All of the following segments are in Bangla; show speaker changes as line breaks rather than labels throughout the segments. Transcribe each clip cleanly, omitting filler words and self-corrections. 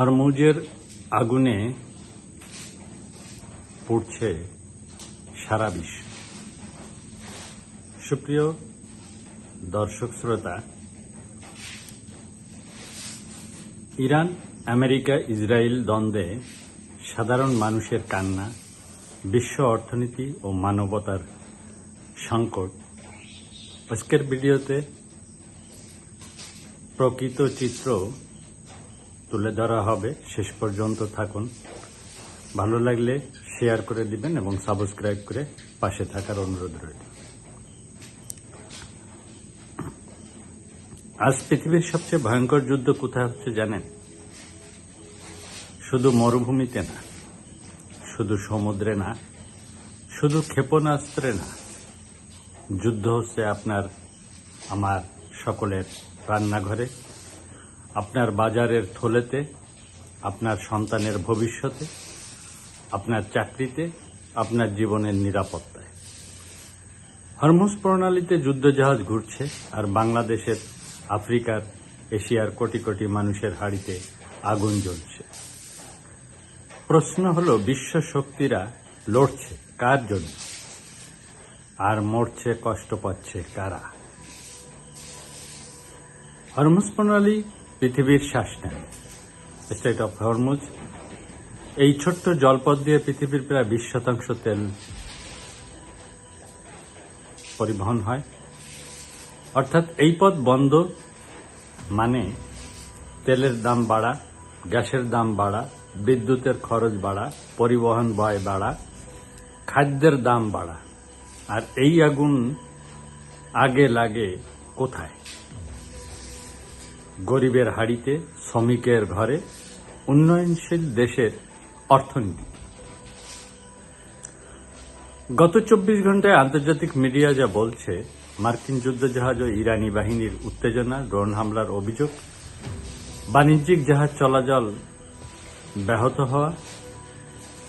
হরমুজের আগুনে পুড়ছে সারা বিশ্ব। সুপ্রিয় দর্শক শ্রোতা, ইরান, আমেরিকা, ইসরায়েল দ্বন্দ্বে সাধারণ মানুষের কান্না, বিশ্ব অর্থনীতি ও মানবতার সংকট। আজকের ভিডিওতে প্রকৃত চিত্র তুলে ধরা হবে। শেষ পর্যন্ত থাকুন। ভালো লাগলে শেয়ার করে দিবেন এবং সাবস্ক্রাইব করে পাশে থাকার অনুরোধ রইল। আজ পৃথিবীর সবচেয়ে ভয়ঙ্কর যুদ্ধ কোথায় হচ্ছে জানেন? শুধু মরুভূমিতে না, শুধু সমুদ্রে না, শুধু ক্ষেপণাস্ত্রে না, যুদ্ধ হচ্ছে আপনার আমার সকলের রান্নাঘরে, আপনার বাজারের থলেতে, আপনার সন্তানের ভবিষ্যতে, আপনার চাকরিতে, আপনার জীবনের নিরাপত্তায়। হরমুজ প্রণালীতে যুদ্ধজাহাজ ঘুরছে, আর বাংলাদেশের, আফ্রিকার, এশিয়ার কোটি কোটি মানুষের হাড়িতে আগুন জ্বলছে। প্রশ্ন হলো, বিশ্ব শক্তিরা লড়ছে কার জন্য, আর মরছে, কষ্ট পাচ্ছে কারা? হরমুজ প্রণালী পৃথিবীর শ্বাস নেয়। স্ট্রেট অফ হরমুজ, এই ছোট্ট জলপথ দিয়ে পৃথিবীর প্রায় 20% তেল পরিবহন হয়। অর্থাৎ এই পথ বন্ধ মানে তেলের দাম বাড়া, গ্যাসের দাম বাড়া, বিদ্যুতের খরচ বাড়া, পরিবহন ব্যয় বাড়া, খাদ্যের দাম বাড়া। আর এই আগুন আগে লাগে কোথায়? গরিবের হাড়িতে, শ্রমিকের ঘরে, উন্নয়নশীল দেশের অর্থনীতি। গত 24 ঘন্টায় আন্তর্জাতিক মিডিয়া যা বলছে, মার্কিন যুদ্ধজাহাজ ও ইরানি বাহিনীর উত্তেজনা, ড্রোন হামলার অভিযোগ, বাণিজ্যিক জাহাজ চলাচল ব্যাহত হওয়া,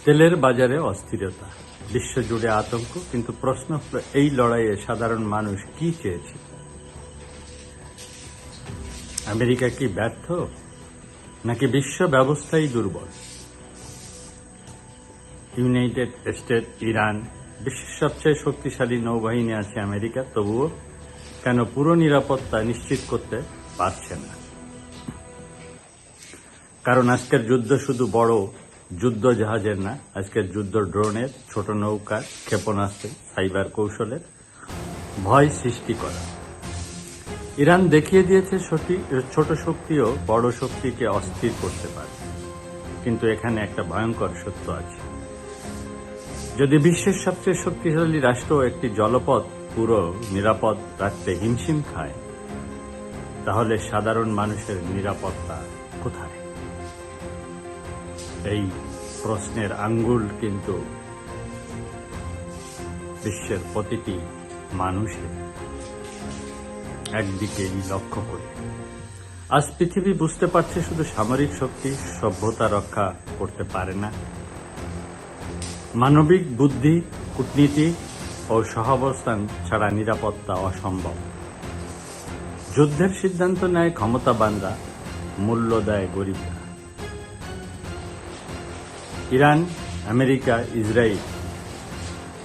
তেলের বাজারে অস্থিরতা, বিশ্বজুড়ে আতঙ্ক। কিন্তু প্রশ্ন হল, এই লড়াইয়ে সাধারণ মানুষ কি চেয়েছে? আমেরিকা কি ব্যর্থ, নাকি বিশ্ব ব্যবস্থাই দুর্বল? ইউনাইটেড স্টেট, ইরান, বিশ্বের সবচেয়ে শক্তিশালী নৌবাহিনী আছে আমেরিকা, তবুও কেন পুরো নিরাপত্তা নিশ্চিত করতে পারছে না? কারণ আজকের যুদ্ধ শুধু বড় যুদ্ধ জাহাজের না, আজকের যুদ্ধ ড্রোনের, ছোট নৌকার, ক্ষেপণাস্ত্রের, সাইবার কৌশলের ভয় সৃষ্টি করা। ইরান দেখিয়ে দিয়েছে ছোট শক্তিও বড় শক্তিকে অস্থির করতে পারে। কিন্তু এখানে একটা ভয়ঙ্কর সত্য আছে। যদি বিশ্বের সবচেয়ে শক্তিশালী রাষ্ট্র একটি জলপথ পুরো নিরাপদ রাখতে হিমশিম খায়, তাহলে সাধারণ মানুষের নিরাপত্তা কোথায়? এই প্রশ্নের আঙ্গুল কিন্তু বিশ্বের প্রতিটি মানুষের একদিকেই লক্ষ্য করে। আজ পৃথিবী বুঝতে পারছে, শুধু সামরিক শক্তি সভ্যতা রক্ষা করতে পারে না। মানবিক বুদ্ধি, কূটনীতি ও সহাবস্থান ছাড়া নিরাপত্তা অসম্ভব। যুদ্ধের সিদ্ধান্ত নেয় ক্ষমতাবানরা, মূল্য দেয় গরিবরা। ইরান, আমেরিকা, ইসরায়েল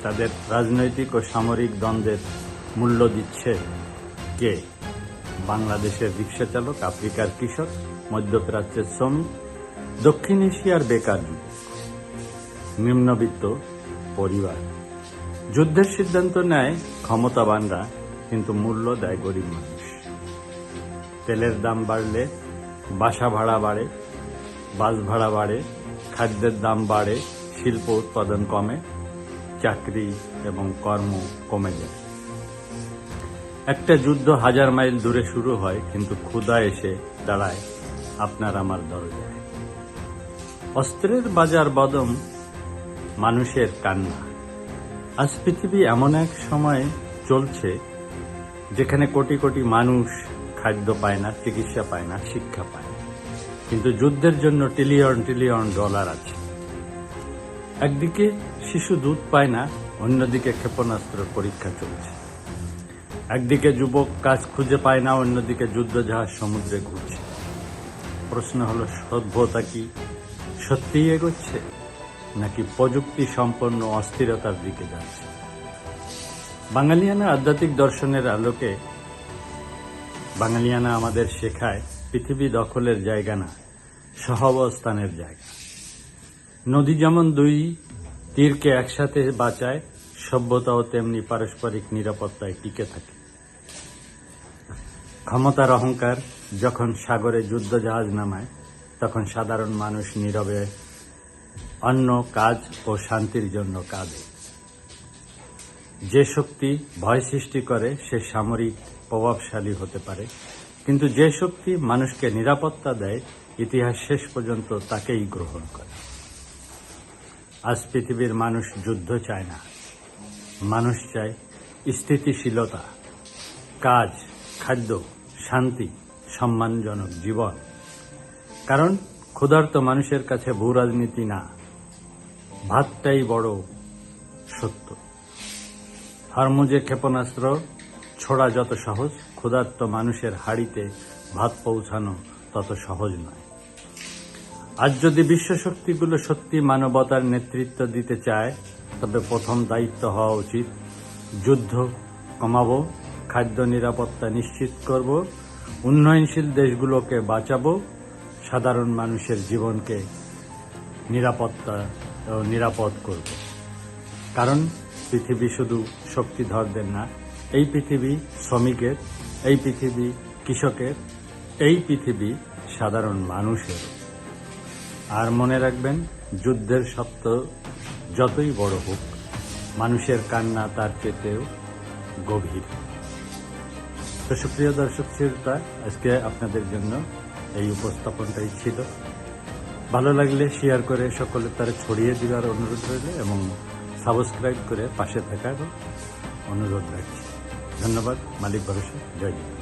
তাদের রাজনৈতিক ও সামরিক দ্বন্দ্বের মূল্য দিচ্ছে কে? বাংলাদেশের রিক্সা চালক, আফ্রিকার কৃষক, মধ্যপ্রাচ্যের শ্রমিক, দক্ষিণ এশিয়ার বেকার যুবক, নিম্নবিত্ত পরিবার। যুদ্ধের সিদ্ধান্ত নেয় ক্ষমতাবানরা, কিন্তু মূল্য দেয় গরিব মানুষ। তেলের দাম বাড়লে বাসা ভাড়া বাড়ে, বাস ভাড়া বাড়ে, খাদ্যের দাম বাড়ে, শিল্প উৎপাদন কমে, চাকরি এবং কর্ম কমে যায়। একটা যুদ্ধ 1000 মাইল দূরে শুরু হয়, কিন্তু ক্ষুধা এসে দাঁড়ায় আপনার আমার দরজায়। অস্ত্রের বাজার বদম, মানুষের কান্না। আজ পৃথিবী এমন এক সময় চলছে যেখানে কোটি কোটি মানুষ খাদ্য পায় না, চিকিৎসা পায় না, শিক্ষা পায় না। কিন্তু যুদ্ধের জন্য ট্রিলিয়ন ট্রিলিয়ন ডলার আছে। একদিকে শিশু দুধ পায় না, অন্যদিকে ক্ষেপণাস্ত্র পরীক্ষা চলছে। একদিকে যুবক কাজ খুঁজে পায় না, অন্যদিকে যুদ্ধজাহাজ সমুদ্রে ঘুরছে। প্রশ্ন হলো, সভ্যতা কি সত্যিই এগোচ্ছে নাকি প্রযুক্তি সম্পন্ন অস্থিরতার দিকে যাচ্ছে? বাঙালিয়ানা আধ্যাত্মিক দর্শনের আলোকে বাঙালিয়ানা আমাদের শেখায় পৃথিবী দখলের জায়গা না, সহাবস্থানের জায়গা। নদী যেমন দুই তীরকে একসাথে বাঁচায়, সভ্যতাও তেমনি পারস্পরিক নিরাপত্তায় টিকে থাকে। ক্ষমতার অহংকার যখন সাগরে যুদ্ধজাহাজ নামায়, তখন সাধারণ মানুষ নীরবে অন্য কাজ ও শান্তির জন্য কাঁদে। যে শক্তি ভয় সৃষ্টি করে সে সামরিক প্রভাবশালী হতে পারে, কিন্তু যে শক্তি মানুষকে নিরাপত্তা দেয় ইতিহাস শেষ পর্যন্ত তাকেই গ্রহণ করে। আজ পৃথিবীর মানুষ যুদ্ধ চায় না, মানুষ চায় স্থিতিশীলতা, কাজ, খাদ্য, শান্তি, সম্মানজনক জীবন। কারণ ক্ষুধার্ত মানুষের কাছে ভূ রাজনীতি না, ভাতটাই বড় সত্য। হরমুজে ক্ষেপণাস্ত্র ছোড়া যত সহজ, ক্ষুধার্ত মানুষের হাড়িতে ভাত পৌঁছানো তত সহজ নয়। আজ যদি বিশ্বশক্তিগুলো সত্যি মানবতার নেতৃত্ব দিতে চায়, তবে প্রথম দায়িত্ব হওয়া উচিত যুদ্ধ কমাবো, খাদ্য নিরাপত্তা নিশ্চিত করব, উন্নয়নশীল দেশগুলোকে বাঁচাবো, সাধারণ মানুষের জীবনকে নিরাপদ করব। কারণ পৃথিবী শুধু শক্তিধরদের না, এই পৃথিবী শ্রমিকের, এই পৃথিবী কৃষকের, এই পৃথিবী সাধারণ মানুষের। আর মনে রাখবেন, যুদ্ধের সত্য যতই বড় হোক, মানুষের কান্না তার চেয়েও গভীর। তো সুপ্রিয় দর্শক শ্রোতা, আজকে আপনাদের জন্য এই উপস্থাপনটাই ছিল। ভালো লাগলে শেয়ার করে সকলের তারা ছড়িয়ে দেওয়ার অনুরোধ রইল এবং সাবস্ক্রাইব করে পাশে থাকার অনুরোধ রাখছি। ধন্যবাদ। মালিক ভরসা। জয় জয়।